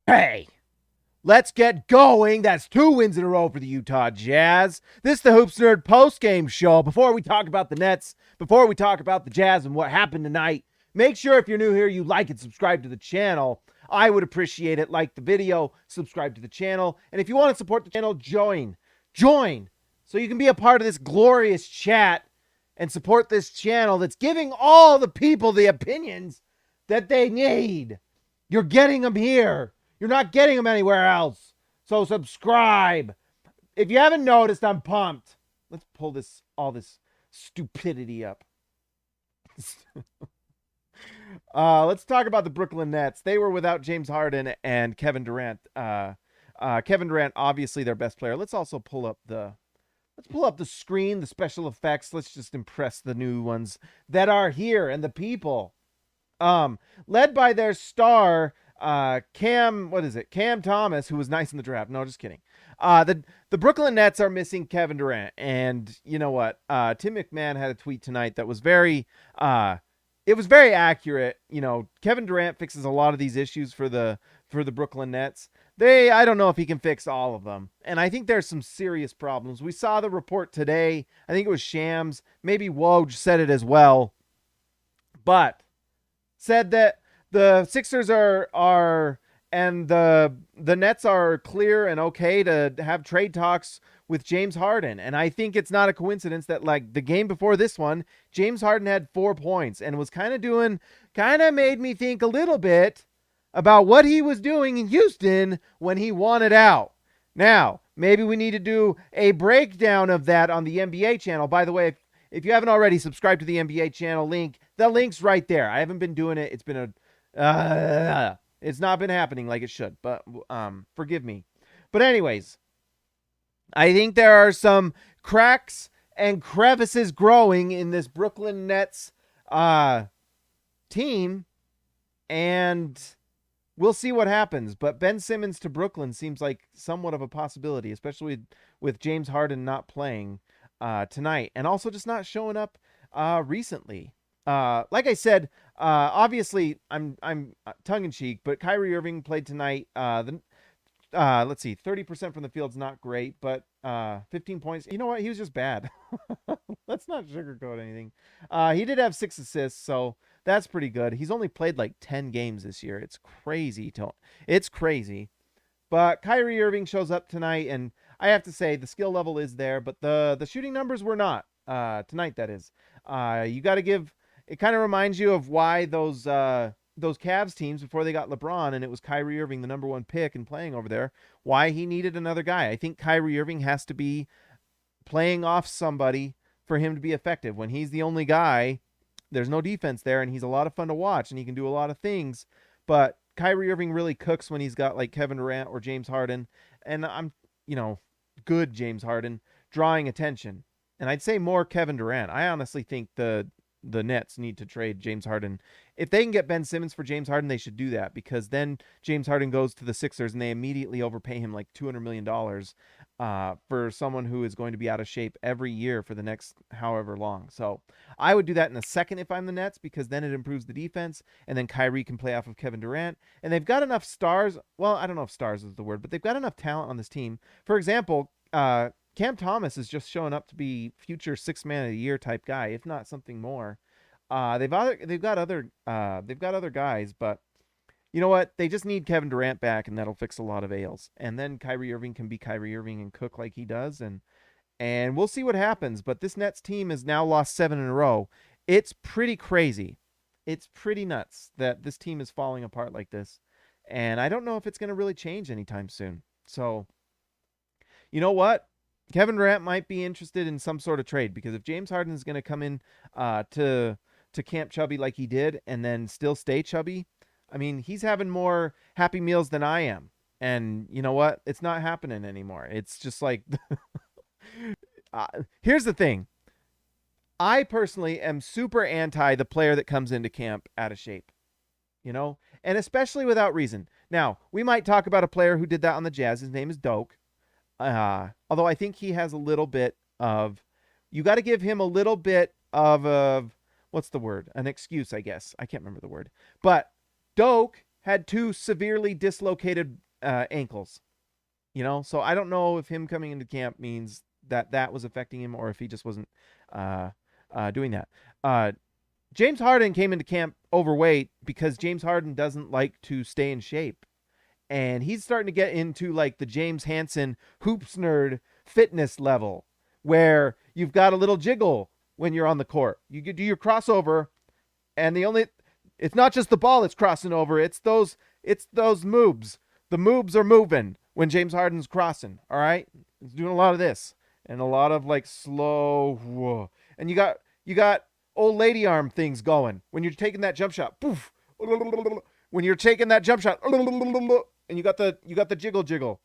Hey, let's get going. That's 2 wins in a row for the Utah Jazz. This is the Hoops Nerd postgame show. Before we talk about the Nets, before we talk about the Jazz and what happened tonight, make sure if you're new here, you like and subscribe to the channel. I would appreciate it. Like the video, subscribe to the channel. And if you want to support the channel, join. So you can be a part of this glorious chat and support this channel that's giving all the people the opinions that they need. You're getting them here. You're not getting them anywhere else. So subscribe. If you haven't noticed, I'm pumped. Let's pull all this stupidity up. Let's talk about the Brooklyn Nets. They were without James Harden and Kevin Durant. Kevin Durant, obviously their best player. Let's also pull up the screen, the special effects. Let's just impress the new ones that are here and the people. Led by their star, Cam Thomas, who was nice in the draft. No, just kidding. The Brooklyn Nets are missing Kevin Durant, and you know what? Tim McMahon had a tweet tonight that was very accurate. You know, Kevin Durant fixes a lot of these issues for the Brooklyn Nets. I don't know if he can fix all of them, and I think there's some serious problems. We saw the report today. I think it was Shams, maybe Woj said it as well, but said that the Sixers are and the Nets are clear and okay to have trade talks with James Harden. And I think it's not a coincidence that, like, the game before this one, James Harden had 4 points and was kind of made me think a little bit about what he was doing in Houston when he wanted out. Now, maybe we need to do a breakdown of that on the NBA channel. By the way, if you haven't already subscribed to the NBA channel the link's right there. I haven't been doing it. It's been it's not been happening like it should, but forgive me. But anyways, I think there are some cracks and crevices growing in this Brooklyn Nets team, and we'll see what happens. But Ben Simmons to Brooklyn seems like somewhat of a possibility, especially with James Harden not playing tonight, and also just not showing up recently. Like I said, obviously I'm tongue in cheek, but Kyrie Irving played tonight. Let's see, 30% from the field's not great, but 15 points. You know what? He was just bad. Let's not sugarcoat anything. He did have 6 assists, so that's pretty good. He's only played like 10 games this year. It's crazy. It's crazy. But Kyrie Irving shows up tonight, and I have to say the skill level is there, but the shooting numbers were not tonight. That is, you got to give. It kind of reminds you of why those Cavs teams before they got LeBron, and it was Kyrie Irving, the #1 pick and playing over there, why he needed another guy. I think Kyrie Irving has to be playing off somebody for him to be effective. When he's the only guy, there's no defense there, and he's a lot of fun to watch, and he can do a lot of things. But Kyrie Irving really cooks when he's got like Kevin Durant or James Harden, and good James Harden drawing attention. And I'd say more Kevin Durant. I honestly think the Nets need to trade James Harden. If they can get Ben Simmons for James Harden, they should do that, because then James Harden goes to the Sixers and they immediately overpay him like $200 million for someone who is going to be out of shape every year for the next however long. So I would do that in a second if I'm the Nets, because then it improves the defense, and then Kyrie can play off of Kevin Durant. And they've got enough stars. Well, I don't know if stars is the word, but they've got enough talent on this team. For example, Cam Thomas is just showing up to be future 6th man of the year type guy, if not something more. They've got other guys, but you know what? They just need Kevin Durant back, and that'll fix a lot of ails. And then Kyrie Irving can be Kyrie Irving and cook like he does, and we'll see what happens. But this Nets team has now lost 7 in a row. It's pretty crazy. It's pretty nuts that this team is falling apart like this, and I don't know if it's going to really change anytime soon. So, you know what? Kevin Durant might be interested in some sort of trade, because if James Harden is going to come in to camp chubby like he did and then still stay chubby, I mean, he's having more Happy Meals than I am. And you know what? It's not happening anymore. It's just like here's the thing. I personally am super anti the player that comes into camp out of shape, and especially without reason. Now, we might talk about a player who did that on the Jazz. His name is DOK. Although I think he has a little bit of, you got to give him a little bit of what's the word? An excuse, I guess. I can't remember the word. But DOK had 2 severely dislocated ankles. So I don't know if him coming into camp means that was affecting him or if he just wasn't doing that. James Harden came into camp overweight because James Harden doesn't like to stay in shape. And he's starting to get into like the James Hansen hoops nerd fitness level where you've got a little jiggle when you're on the court. You do your crossover, and it's not just the ball that's crossing over, it's those moves. The moves are moving when James Harden's crossing, all right? He's doing a lot of this and a lot of like slow whoa. And you got old lady arm things going when you're taking that jump shot. Poof. When you're taking that jump shot and you got the jiggle.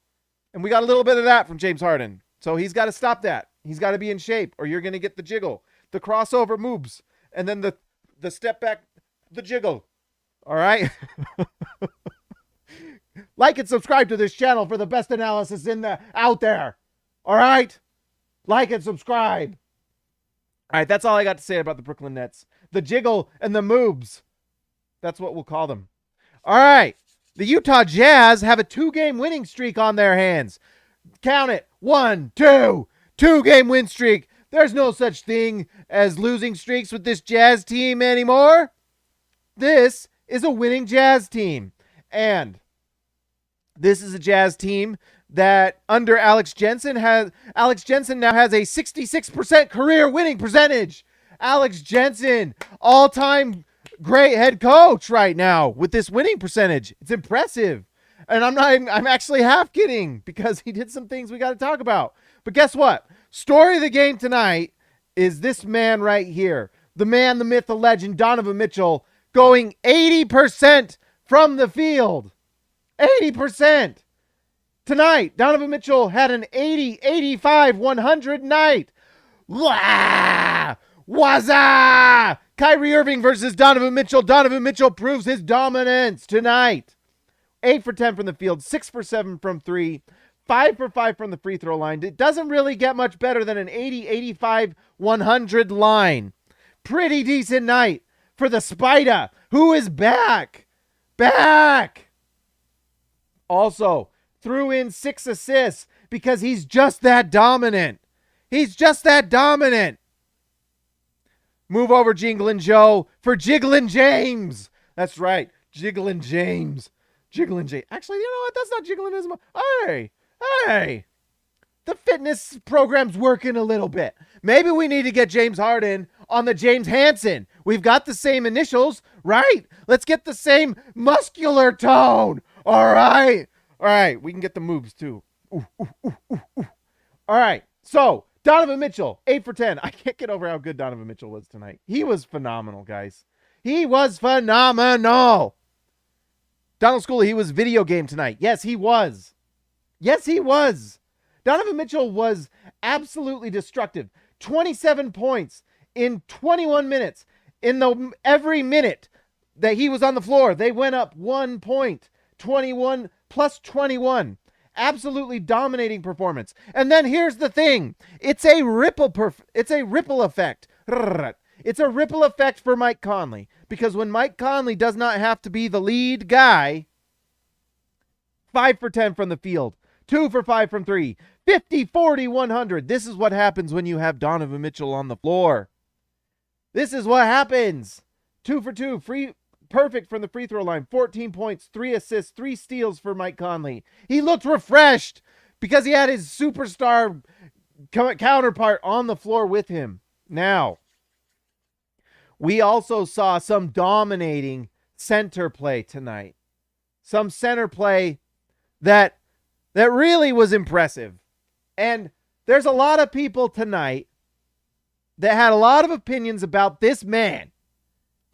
And we got a little bit of that from James Harden. So he's got to stop that. He's got to be in shape or you're going to get the jiggle. The crossover moves and then the step back, the jiggle. All right? Like and subscribe to this channel for the best analysis out there. All right? Like and subscribe. All right, that's all I got to say about the Brooklyn Nets. The jiggle and the moves. That's what we'll call them. All right. The Utah Jazz have a 2-game winning streak on their hands. Count it. 1, 2. 2-game win streak. There's no such thing as losing streaks with this Jazz team anymore. This is a winning Jazz team. And this is a Jazz team that under Alex Jensen now has a 66% career winning percentage. Alex Jensen, all-time great head coach right now with this winning percentage. It's impressive. And I'm actually half kidding because he did some things we got to talk about. But guess what? Story of the game tonight is this man right here. The man, the myth, the legend, Donovan Mitchell, going 80% from the field. 80%. Tonight, Donovan Mitchell had an 80, 85, 100 night. Wah! Wazza! Kyrie Irving versus Donovan Mitchell. Donovan Mitchell proves his dominance tonight. 8 for 10 from the field, 6 for 7 from 3, 5 for 5 from the free throw line. It doesn't really get much better than an 80, 85, 100 line. Pretty decent night for the Spider, who is back. Back! Also, threw in 6 assists because he's just that dominant. He's just that dominant. Move over, Jinglin' Joe, for Jiggling James. That's right, Jiggling James. Jiggling James. Actually, you know what? That's not jiggling as much. Hey. The fitness program's working a little bit. Maybe we need to get James Harden on the James Hansen. We've got the same initials, right? Let's get the same muscular tone. All right. We can get the moves too. Ooh. All right. So, Donovan Mitchell, 8 for 10. I can't get over how good Donovan Mitchell was tonight. He was phenomenal, guys. He was phenomenal. Donald Schooley, he was video game tonight. Yes, he was. Donovan Mitchell was absolutely destructive. 27 points in 21 minutes. Every minute that he was on the floor, they went up 1 point. 21 plus 21. Absolutely dominating performance. And then here's the thing. It's a ripple effect. It's a ripple effect for Mike Conley. Because when Mike Conley does not have to be the lead guy, 5 for 10 from the field, 2 for 5 from 3, 50, 40, 100. This is what happens when you have Donovan Mitchell on the floor. This is what happens. 2 for 2, perfect from the free throw line, 14 points, 3 assists, 3 steals for Mike Conley. He looked refreshed because he had his superstar counterpart on the floor with him. Now, we also saw some dominating center play tonight. Some center play that really was impressive. And there's a lot of people tonight that had a lot of opinions about this man.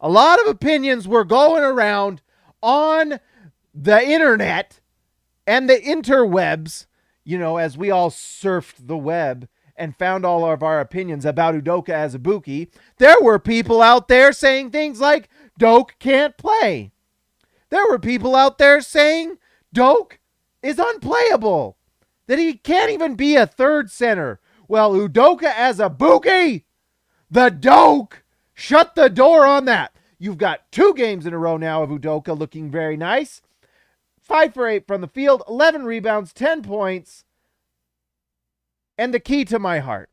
A lot of opinions were going around on the internet and the interwebs, as we all surfed the web and found all of our opinions about Udoka Azubuike. There were people out there saying things like, Doak can't play. There were people out there saying Doak is unplayable, that he can't even be a third center. Well, Udoka Azubuike, the Doak, shut the door on that. You've got 2 games in a row now of Udoka looking very nice. 5 for 8 from the field, 11 rebounds, 10 points, and the key to my heart.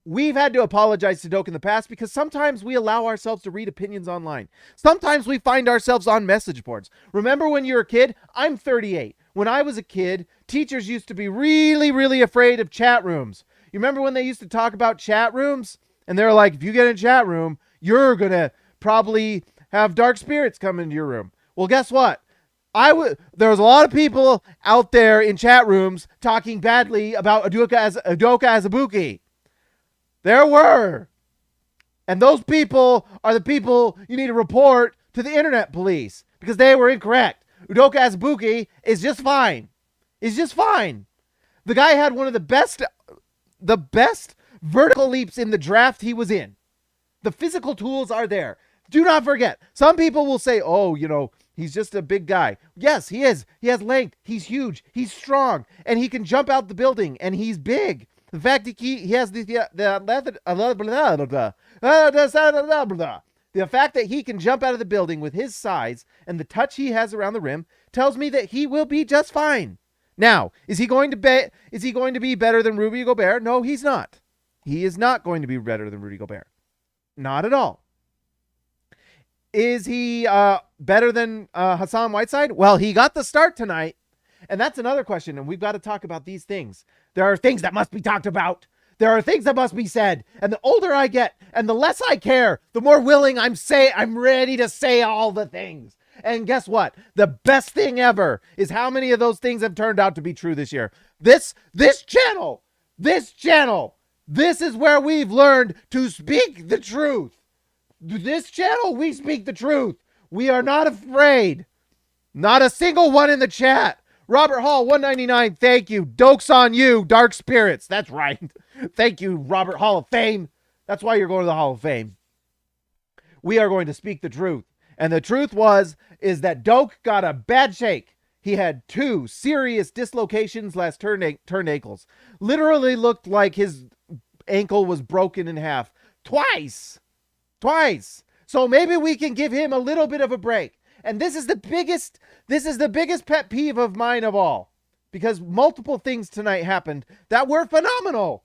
We've had to apologize to Doak in the past because sometimes we allow ourselves to read opinions online. Sometimes we find ourselves on message boards. Remember when you were a kid? I'm 38. When I was a kid, teachers used to be really, really afraid of chat rooms. You remember when they used to talk about chat rooms? And they're like, if you get in a chat room, you're going to probably have dark spirits come into your room. Well, guess what? There was a lot of people out there in chat rooms talking badly about Udoka Azubuike. There were. And those people are the people you need to report to the internet police because they were incorrect. Udoka Azubuike is just fine. He's just fine. The guy had one of the best vertical leaps in the draft he was in. The physical tools are there. Do not forget. Some people will say, oh, he's just a big guy. Yes, he is. He has length. He's huge. He's strong. And he can jump out the building. And he's big. The fact that he has the fact that he can jump out of the building with his size and the touch he has around the rim tells me that he will be just fine. Now, is he going to be better than Rudy Gobert? No, he's not. He is not going to be better than Rudy Gobert. Not at all. Is he better than Hassan Whiteside? Well, he got the start tonight. And that's another question, and we've got to talk about these things. There are things that must be talked about. There are things that must be said. And the older I get and the less I care, the more willing I'm ready to say all the things. And guess what? The best thing ever is how many of those things have turned out to be true this year. This channel, this is where we've learned to speak the truth. This channel, we speak the truth. We are not afraid. Not a single one in the chat. Robert Hall, 199, thank you. Doke's on you, Dark Spirits. That's right. Thank you, Robert Hall of Fame. That's why you're going to the Hall of Fame. We are going to speak the truth. And the truth is that Doke got a bad shake. He had 2 serious dislocations last turn ankles. Literally looked like his ankle was broken in half. Twice. So maybe we can give him a little bit of a break. And this is the biggest pet peeve of mine of all, because multiple things tonight happened that were phenomenal.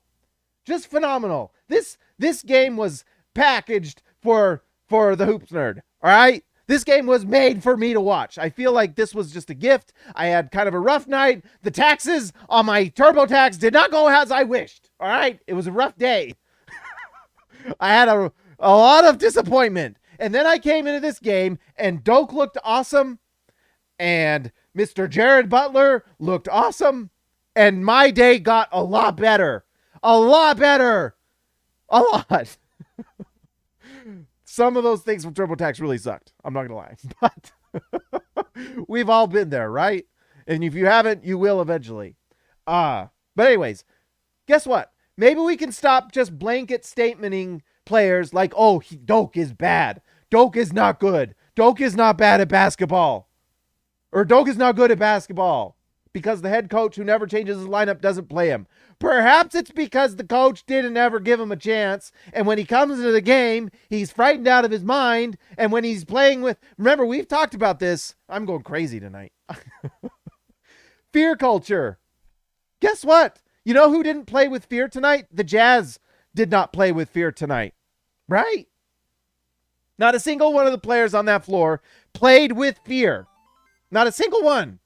Just phenomenal. This game was packaged for the Hoops Nerd. All right. This game was made for me to watch. I feel like this was just a gift. I had kind of a rough night. The taxes on my TurboTax did not go as I wished. All right. It was a rough day. I had a lot of disappointment. And then I came into this game and Doke looked awesome. And Mr. Jared Butler looked awesome. And my day got a lot better. A lot better. A lot. Some of those things from TurboTax really sucked. I'm not going to lie. But we've all been there, right? And if you haven't, you will eventually. But anyways, guess what? Maybe we can stop just blanket statementing players like, oh, Doke is bad. Doke is not good. Doke is not bad at basketball. Or Doke is not good at basketball because the head coach who never changes his lineup doesn't play him. Perhaps it's because the coach didn't ever give him a chance. And when he comes into the game, he's frightened out of his mind. And when he's playing with, remember, we've talked about this. I'm going crazy tonight. Fear culture. Guess what? You know who didn't play with fear tonight? The Jazz did not play with fear tonight. Right? Not a single one of the players on that floor played with fear. Not a single one.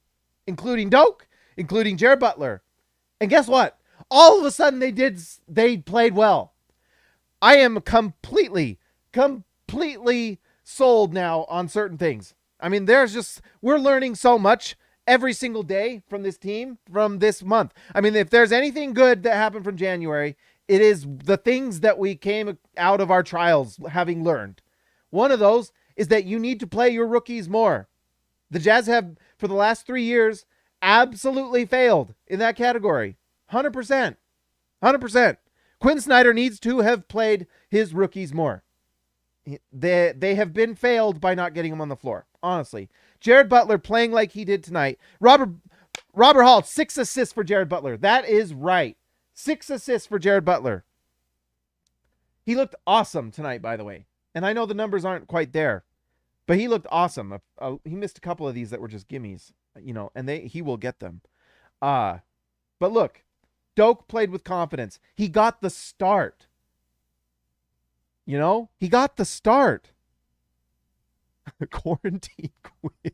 Including Doke, including Jared Butler. And guess what? All of a sudden they played well. I am completely sold now on certain things. I mean, we're learning so much every single day from this team, from this month. I mean, if there's anything good that happened from January, it is the things that we came out of our trials having learned. One of those is that you need to play your rookies more. The Jazz have, for the last 3 years, absolutely failed in that category. 100%. 100%. Quinn Snyder needs to have played his rookies more. They have been failed by not getting him on the floor, honestly. Jared Butler playing like he did tonight. Robert Hall, 6 assists for Jared Butler. That is right. 6 assists for Jared Butler. He looked awesome tonight, by the way. And I know the numbers aren't quite there. But he looked awesome. He missed a couple of these that were just gimmies, and he will get them. But look, Doak played with confidence. He got the start. He got the start. Quarantine Quinn.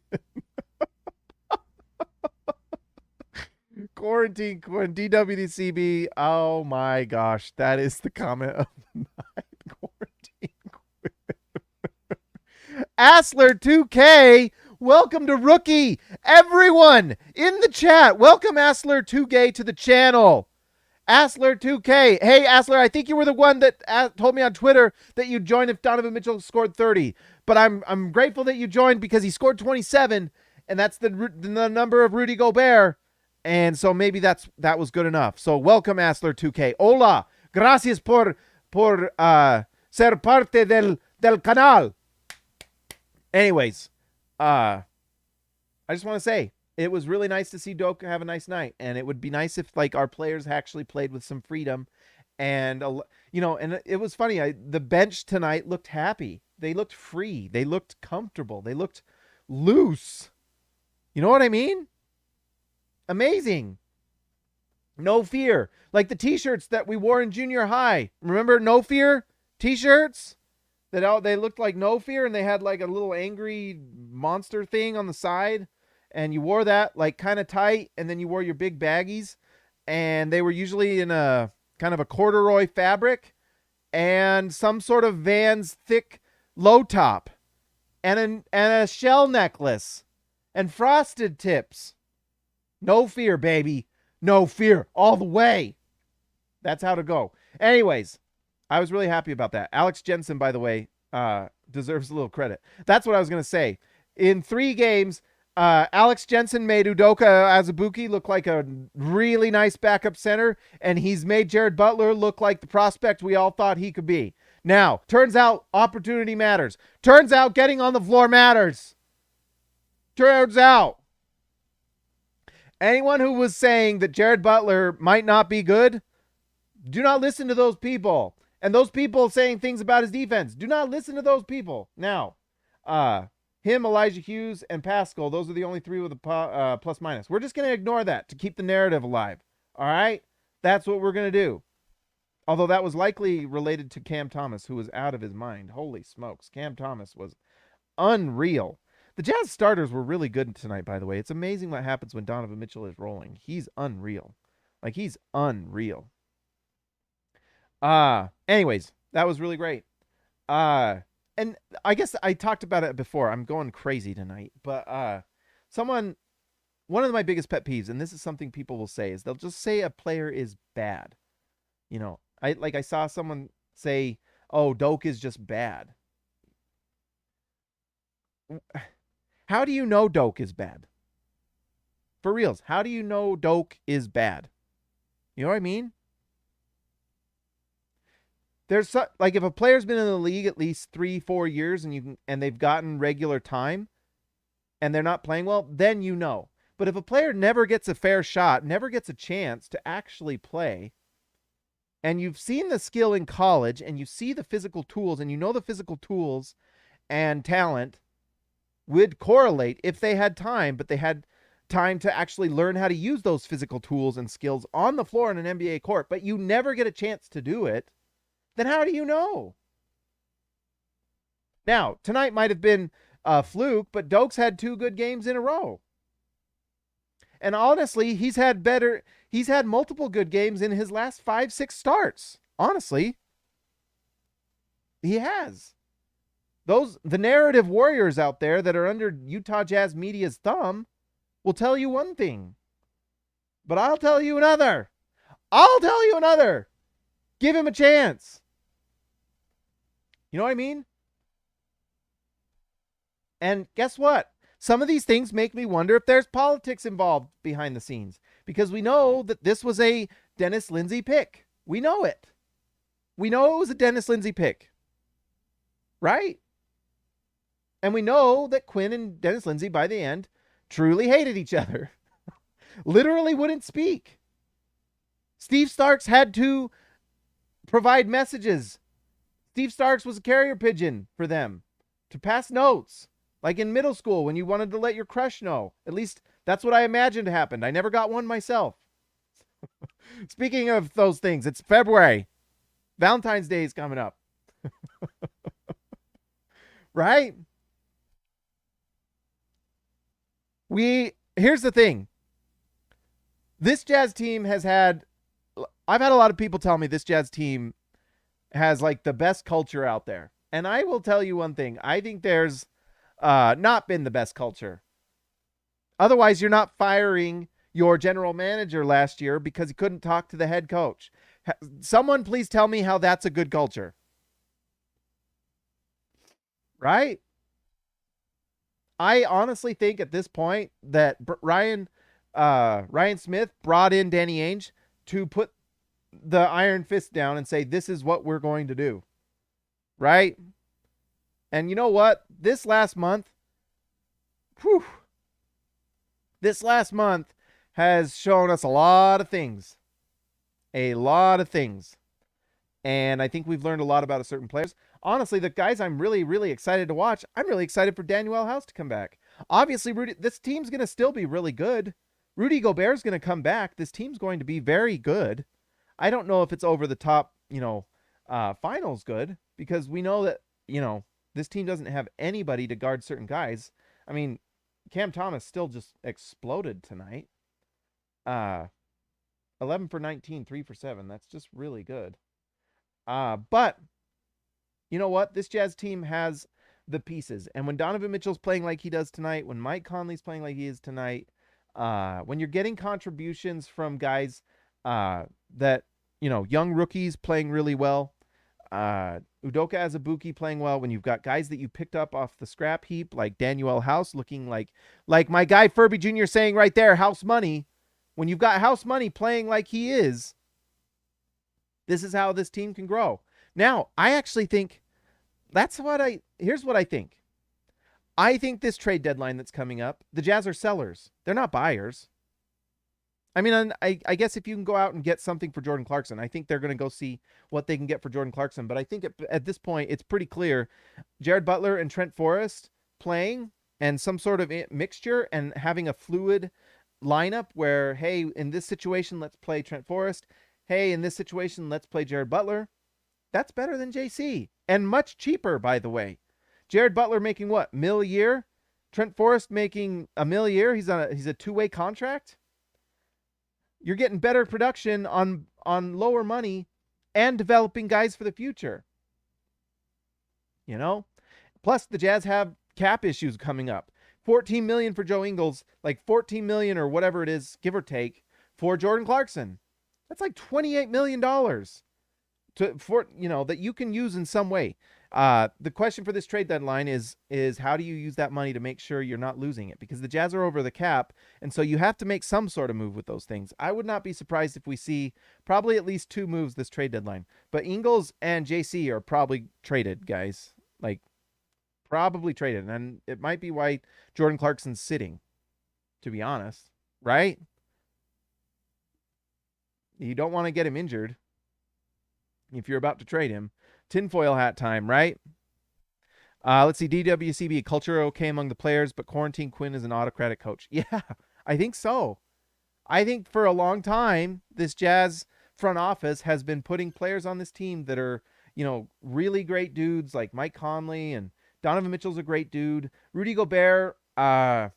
Quarantine Quinn. DWDCB. Oh my gosh. That is the comment of the night. Quarantine Quinn. Asler 2K. Welcome to Rookie. Everyone in the chat. Welcome Asler 2K to the channel. Asler 2K. Hey, Asler, I think you were the one that told me on Twitter that you'd join if Donovan Mitchell scored 30. But I'm grateful that you joined because he scored 27, and that's the number of Rudy Gobert. And so maybe that was good enough. So welcome, Asler 2K. Hola. Gracias por ser parte del canal. Anyways, I just want to say, it was really nice to see Doak have a nice night, and it would be nice if our players actually played with some freedom, and and it was funny. The bench tonight looked happy. They looked free. They looked comfortable. They looked loose. You know what I mean? Amazing. No fear, like the T-shirts that we wore in junior high. Remember No Fear T-shirts? They looked like No Fear, and they had like a little angry monster thing on the side. And you wore that kind of tight, and then you wore your big baggies, and they were usually in a kind of a corduroy fabric and some sort of Vans thick low top and a shell necklace and frosted tips. No fear, baby. No fear all the way. That's how to go. Anyways, I was really happy about that. Alex Jensen, by the way, deserves a little credit. That's what I was going to say. In 3 games, Alex Jensen made Udoka Azubuike look like a really nice backup center, and he's made Jared Butler look like the prospect we all thought he could be. Now, turns out opportunity matters. Turns out getting on the floor matters. Turns out. Anyone who was saying that Jared Butler might not be good, do not listen to those people. And those people saying things about his defense, do not listen to those people. Now, him, Elijah Hughes, and Pascal, those are the only 3 with a plus minus. We're just going to ignore that to keep the narrative alive. All right? That's what we're going to do. Although that was likely related to Cam Thomas, who was out of his mind. Holy smokes. Cam Thomas was unreal. The Jazz starters were really good tonight, by the way. It's amazing what happens when Donovan Mitchell is rolling. He's unreal. He's unreal. Anyways, that was really great. And I guess I talked about it before. I'm going crazy tonight. But one of my biggest pet peeves, and this is something people will say, is they'll just say a player is bad. I saw someone say, oh, Doak is just bad. How do you know Doak is bad? For reals, how do you know Doak is bad? You know what I mean? There's if a player's been in the league at least 3-4 years and they've gotten regular time and they're not playing well, then you know. But if a player never gets a fair shot, never gets a chance to actually play, and you've seen the skill in college and you see the physical tools and you know the physical tools and talent would correlate if they had time, but they had time to actually learn how to use those physical tools and skills on the floor in an NBA court, but you never get a chance to do it, then how do you know? Now, tonight might have been a fluke, but Doak's had 2 good games in a row. And honestly, he's had multiple good games in his last 5-6 starts. Honestly, he has. The narrative warriors out there that are under Utah Jazz media's thumb will tell you one thing. But I'll tell you another. Give him a chance. You know what I mean? And guess what? Some of these things make me wonder if there's politics involved behind the scenes. Because we know that this was a Dennis Lindsay pick. We know it. We know it was a Dennis Lindsay pick. Right? And we know that Quinn and Dennis Lindsay, by the end, truly hated each other. Literally wouldn't speak. Steve Starks had to provide messages. Steve Starks was a carrier pigeon for them to pass notes Like in middle school when you wanted to let your crush know. At least that's what I imagined happened. I never got one myself. Speaking of those things, it's February. Valentine's Day is coming up. Right? Here's the thing. This Jazz team I've had a lot of people tell me this Jazz team has like the best culture out there. And I will tell you one thing. I think there's not been the best culture. Otherwise, you're not firing your general manager last year because he couldn't talk to the head coach. Someone please tell me how that's a good culture. Right? I honestly think at this point that Ryan Smith brought in Danny Ainge to put the iron fist down and say, this is what we're going to do. Right? And you know what? This last month has shown us a lot of things. A lot of things. And I think we've learned a lot about certain players. Honestly, the guys I'm really, really excited to watch, I'm really excited for Daniel House to come back. Obviously, this team's going to still be really good. Rudy Gobert's going to come back. This team's going to be very good. I don't know if it's over the top, finals good, because we know that, this team doesn't have anybody to guard certain guys. I mean, Cam Thomas still just exploded tonight. 11 for 19, 3 for 7. That's just really good. But you know what? This Jazz team has the pieces. And when Donovan Mitchell's playing like he does tonight, when Mike Conley's playing like he is tonight, when you're getting contributions from guys that, young rookies playing really well, Udoka Azubuike playing well, when you've got guys that you picked up off the scrap heap like Daniel House looking like my guy Furby Jr. saying right there, house money. When you've got house money playing like he is, this is how this team can grow. Now, I actually think here's what I think. I think this trade deadline that's coming up, the Jazz are sellers. They're not buyers. I mean, I guess if you can go out and get something for Jordan Clarkson, I think they're going to go see what they can get for Jordan Clarkson. But I think at this point, it's pretty clear Jared Butler and Trent Forrest playing and some sort of mixture and having a fluid lineup where, hey, in this situation, let's play Trent Forrest. Hey, in this situation, let's play Jared Butler. That's better than JC and much cheaper, by the way. Jared Butler making what, $1 million a year? Trent Forrest making $1 million a year. He's a two-way contract. You're getting better production on lower money and developing guys for the future. Plus the Jazz have cap issues coming up. $14 million for Joe Ingles, like $14 million or whatever it is, give or take, for Jordan Clarkson. That's like $28 million that you can use in some way. The question for this trade deadline is how do you use that money to make sure you're not losing it? Because the Jazz are over the cap, and so you have to make some sort of move with those things. I would not be surprised if we see probably at least 2 moves this trade deadline. But Ingles and JC are probably traded, guys. Like, probably traded. And it might be why Jordan Clarkson's sitting, to be honest. Right? You don't want to get him injured if you're about to trade him. Tinfoil hat time, right? Let's see. DWCB, culture okay among the players, but Quarantine Quinn is an autocratic coach. Yeah, I think so. I think for a long time, this Jazz front office has been putting players on this team that are, really great dudes like Mike Conley, and Donovan Mitchell's a great dude. Rudy Gobert, I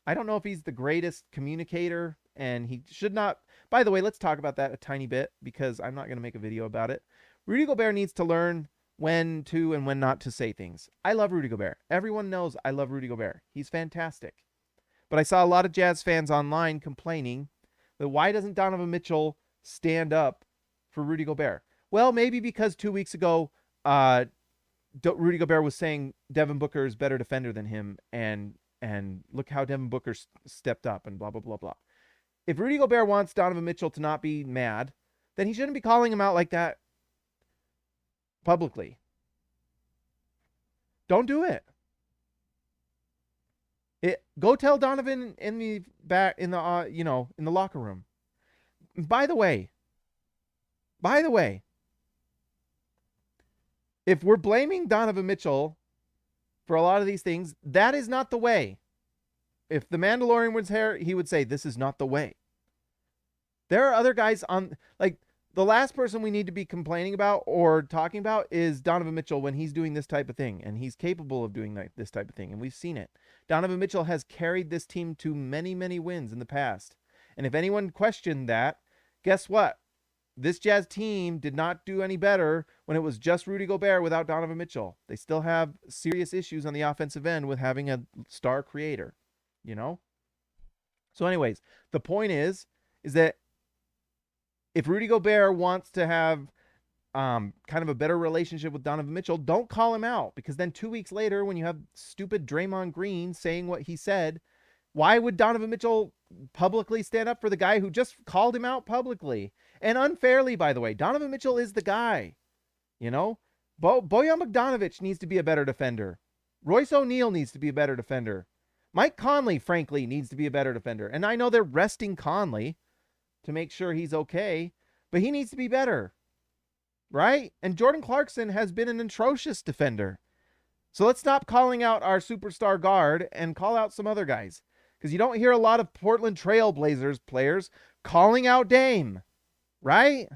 don't know if he's the greatest communicator, and he should not. By the way, let's talk about that a tiny bit because I'm not going to make a video about it. Rudy Gobert needs to learn when to and when not to say things. I love Rudy Gobert. Everyone knows I love Rudy Gobert. He's fantastic. But I saw a lot of Jazz fans online complaining that why doesn't Donovan Mitchell stand up for Rudy Gobert? Well, maybe because 2 weeks ago, Rudy Gobert was saying Devin Booker is better defender than him, and look how Devin Booker stepped up and blah, blah, blah, blah. If Rudy Gobert wants Donovan Mitchell to not be mad, then he shouldn't be calling him out like that publicly. Don't do it. Go tell Donovan in the locker room. By the way, if we're blaming Donovan Mitchell for a lot of these things. That is not the way. If the Mandalorian was here, he would say, this is not the way. There are other guys on, like, the last person we need to be complaining about or talking about is Donovan Mitchell when he's doing this type of thing, and he's capable of doing this type of thing, and we've seen it. Donovan Mitchell has carried this team to many, many wins in the past. And if anyone questioned that, guess what? This Jazz team did not do any better when it was just Rudy Gobert without Donovan Mitchell. They still have serious issues on the offensive end with having a star creator, you know? So anyways, the point is that if Rudy Gobert wants to have kind of a better relationship with Donovan Mitchell, don't call him out, because then 2 weeks later, when you have stupid Draymond Green saying what he said, why would Donovan Mitchell publicly stand up for the guy who just called him out publicly? And unfairly, by the way. Donovan Mitchell is the guy. You know? Bojan Bogdanovic needs to be a better defender. Royce O'Neal needs to be a better defender. Mike Conley, frankly, needs to be a better defender. And I know they're resting Conley to make sure he's okay, but he needs to be better. Right? And Jordan Clarkson has been an atrocious defender. So let's stop calling out our superstar guard and call out some other guys. Because you don't hear a lot of Portland Trail Blazers players calling out Dame. Right?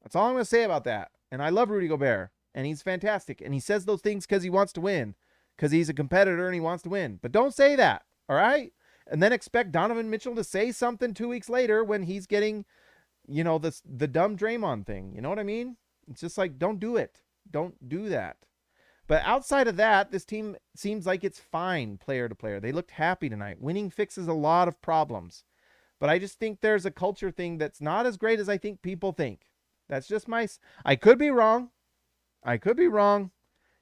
That's all I'm going to say about that. And I love Rudy Gobert. And he's fantastic. And he says those things because he wants to win. Because he's a competitor and he wants to win. But don't say that. All right? And then expect Donovan Mitchell to say something 2 weeks later when he's getting, you know, the dumb Draymond thing. You know what I mean? It's just like, don't do it. Don't do that. But outside of that, this team seems like it's fine player to player. They looked happy tonight. Winning fixes a lot of problems. But I just think there's a culture thing that's not as great as I think people think. That's just I could be wrong. I could be wrong.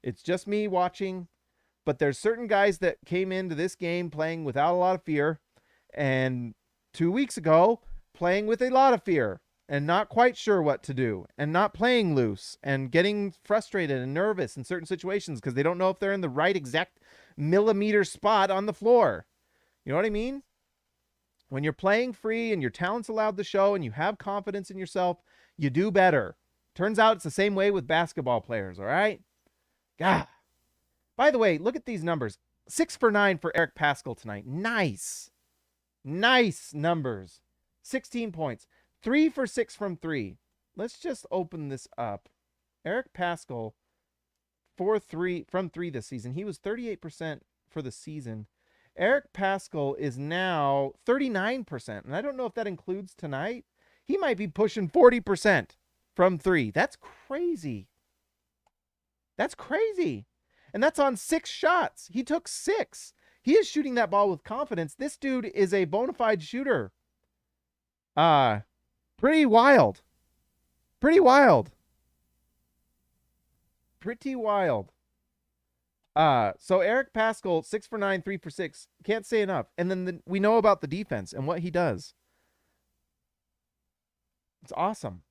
It's just me watching. But there's certain guys that came into this game playing without a lot of fear. And 2 weeks ago, playing with a lot of fear. And not quite sure what to do. And not playing loose. And getting frustrated and nervous in certain situations because they don't know if they're in the right exact millimeter spot on the floor. You know what I mean? When you're playing free and your talent's allowed to show and you have confidence in yourself, you do better. Turns out it's the same way with basketball players, all right? God. By the way, look at these numbers. 6 for 9 for Eric Paschall tonight. Nice. Nice numbers. 16 points. 3 for 6 from 3. Let's just open this up. Eric Paschall, 4-3 from 3 this season. He was 38% for the season. Eric Paschall is now 39%. And I don't know if that includes tonight. He might be pushing 40% from 3. That's crazy. That's crazy. And that's on 6 shots. He took 6. He is shooting that ball with confidence. This dude is a bona fide shooter. Pretty wild. Pretty wild. Pretty wild. So Eric Paschall, 6 for 9, 3 for 6. Can't say enough. And then we know about the defense and what he does. It's awesome.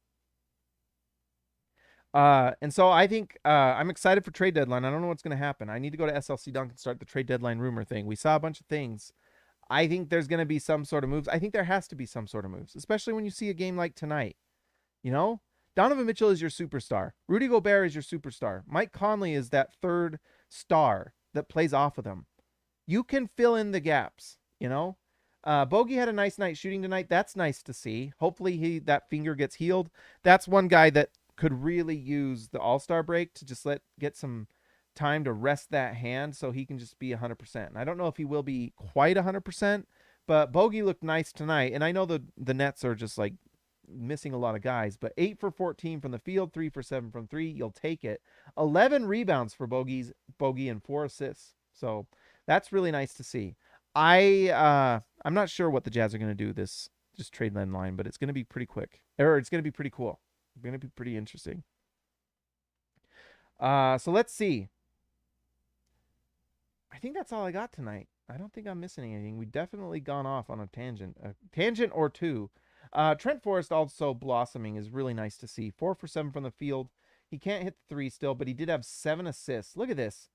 And so I think I'm excited for trade deadline. I don't know what's going to happen. I need to go to SLC Dunk and start the trade deadline rumor thing. We saw a bunch of things. I think there's going to be some sort of moves. I think there has to be some sort of moves, especially when you see a game like tonight. You know, Donovan Mitchell is your superstar. Rudy Gobert is your superstar. Mike Conley is that third star that plays off of them. You can fill in the gaps, you know. Bogey had a nice night shooting tonight. That's nice to see. Hopefully that finger gets healed. That's one guy that could really use the All-Star break to just get some time to rest that hand so he can just be 100%. And I don't know if he will be quite 100%, but Bogey looked nice tonight. And I know the Nets are just like missing a lot of guys, but 8 for 14 from the field, 3 for 7 from 3. You'll take it. 11 rebounds for Bogey and 4 assists. So that's really nice to see. I'm not sure what the Jazz are going to do this just trade line, but it's going to be pretty quick. Or it's going to be pretty cool. It's going to be pretty interesting. So let's see. I think that's all I got tonight. I don't think I'm missing anything. We've definitely gone off on a tangent or two. Trent Forrest also blossoming is really nice to see. 4 for 7 from the field. He can't hit the 3 still, but he did have 7 assists. Look at this.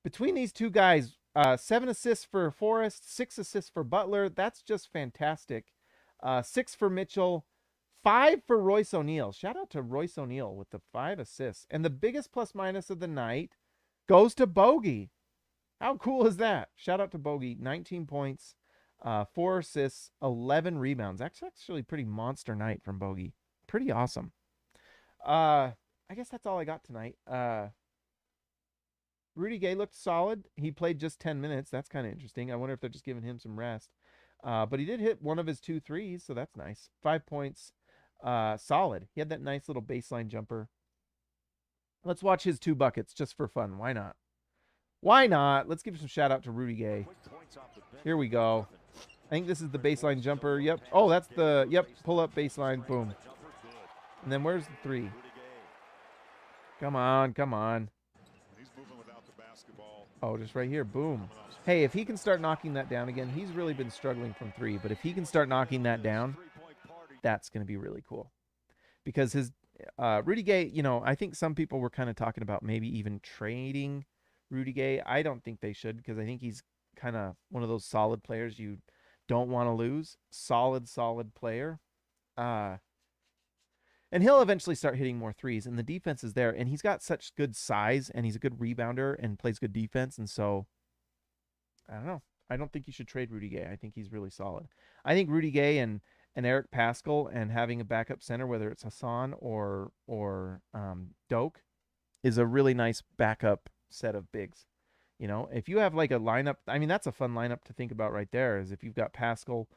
Between these two guys, 7 assists for Forrest, 6 assists for Butler. That's just fantastic. 6 for Mitchell, 5 for Royce O'Neal. Shout out to Royce O'Neal with the 5 assists. And the biggest plus minus of the night goes to Bogey. How cool is that? Shout out to Bogey. 19 points, 4 assists, 11 rebounds. That's actually pretty monster night from Bogey. Pretty awesome. I guess that's all I got tonight. Rudy Gay looked solid. He played just 10 minutes. That's kind of interesting. I wonder if they're just giving him some rest. But he did hit one of his 2 threes, so that's nice. 5 points. Solid. He had that nice little baseline jumper. Let's watch his 2 buckets just for fun. Why not? Why not? Let's give some shout out to Rudy Gay. Here we go. I think this is the baseline jumper. Yep. Oh, that's the, yep, pull up baseline. Boom. And then where's the 3? Come on, come on. Oh, just right here. Boom. Hey, if he can start knocking that down again, he's really been struggling from 3. But if he can start knocking that down, that's going to be really cool. Because his Rudy Gay, you know, I think some people were kind of talking about maybe even trading Rudy Gay. I don't think they should, because I think he's kind of one of those solid players you don't want to lose. Solid player. And he'll eventually start hitting more 3s, and the defense is there, and he's got such good size, and he's a good rebounder and plays good defense, and so I don't know. I don't think you should trade Rudy Gay. I think he's really solid. I think Rudy Gay and Eric Paschall and having a backup center, whether it's Hassan or Doak, is a really nice backup set of bigs. You know, if you have like a lineup, I mean, that's a fun lineup to think about right there, is if you've got Paschall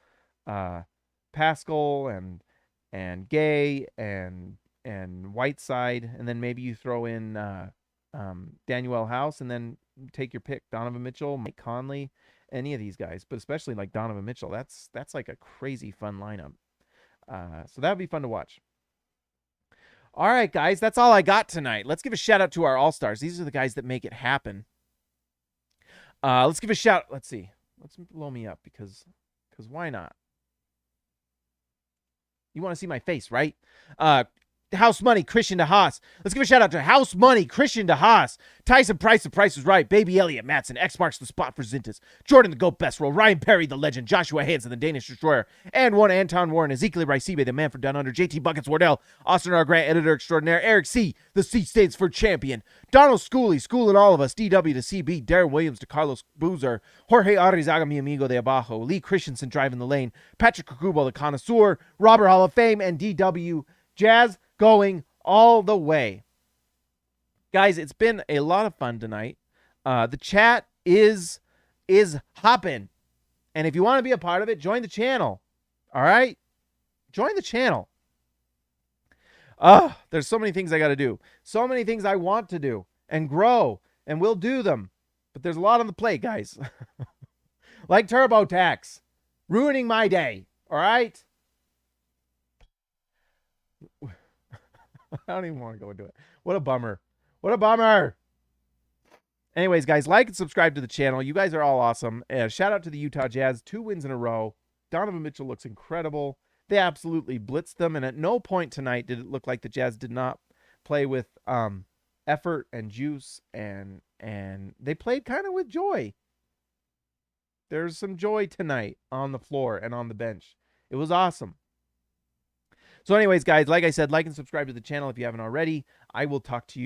and Gay and Whiteside, and then maybe you throw in Danuel House, and then take your pick: Donovan Mitchell, Mike Conley, any of these guys, but especially like Donovan Mitchell. That's like a crazy fun lineup. So that would be fun to watch. All right, guys, that's all I got tonight. Let's give a shout out to our All-Stars. These are the guys that make it happen. Let's give a shout. Let's see. Let's blow me up because why not? You want to see my face, right? House Money, Christian DeHaas. Let's give a shout out to House Money, Christian DeHaas, Tyson Price, The Price is Right, Baby Elliott Matson, X marks the spot for Zintas, Jordan the GOAT Best Roll, Ryan Perry, the legend, Joshua Hansen, the Danish Destroyer, and one Anton Warren, Ezekiel Raisibe, the man from down under, JT Buckets Wardell, Austin R. Grant, editor extraordinaire, Eric C., the C stands for champion, Donald Schooley, schooling all of us, DW to CB, Darren Williams to Carlos Boozer, Jorge Arrizaga, mi amigo de abajo, Lee Christensen driving the lane, Patrick Kukubo, the connoisseur, Robert Hall of Fame, and DW Jazz going all the way. Guys, it's been a lot of fun tonight. The chat is hopping. And if you want to be a part of it, join the channel. All right? Join the channel. There's so many things I got to do. So many things I want to do and grow, and we'll do them. But there's a lot on the plate, guys. Like TurboTax. Ruining my day. All right? I don't even want to go into it. What a bummer. What a bummer. Anyways, guys, like and subscribe to the channel. You guys are all awesome. Shout out to the Utah Jazz. 2 wins in a row. Donovan Mitchell looks incredible. They absolutely blitzed them, and at no point tonight did it look like the Jazz did not play with effort and juice, and they played kind of with joy. There's some joy tonight on the floor and on the bench. It was awesome. So anyways, guys, like I said, like and subscribe to the channel if you haven't already. I will talk to you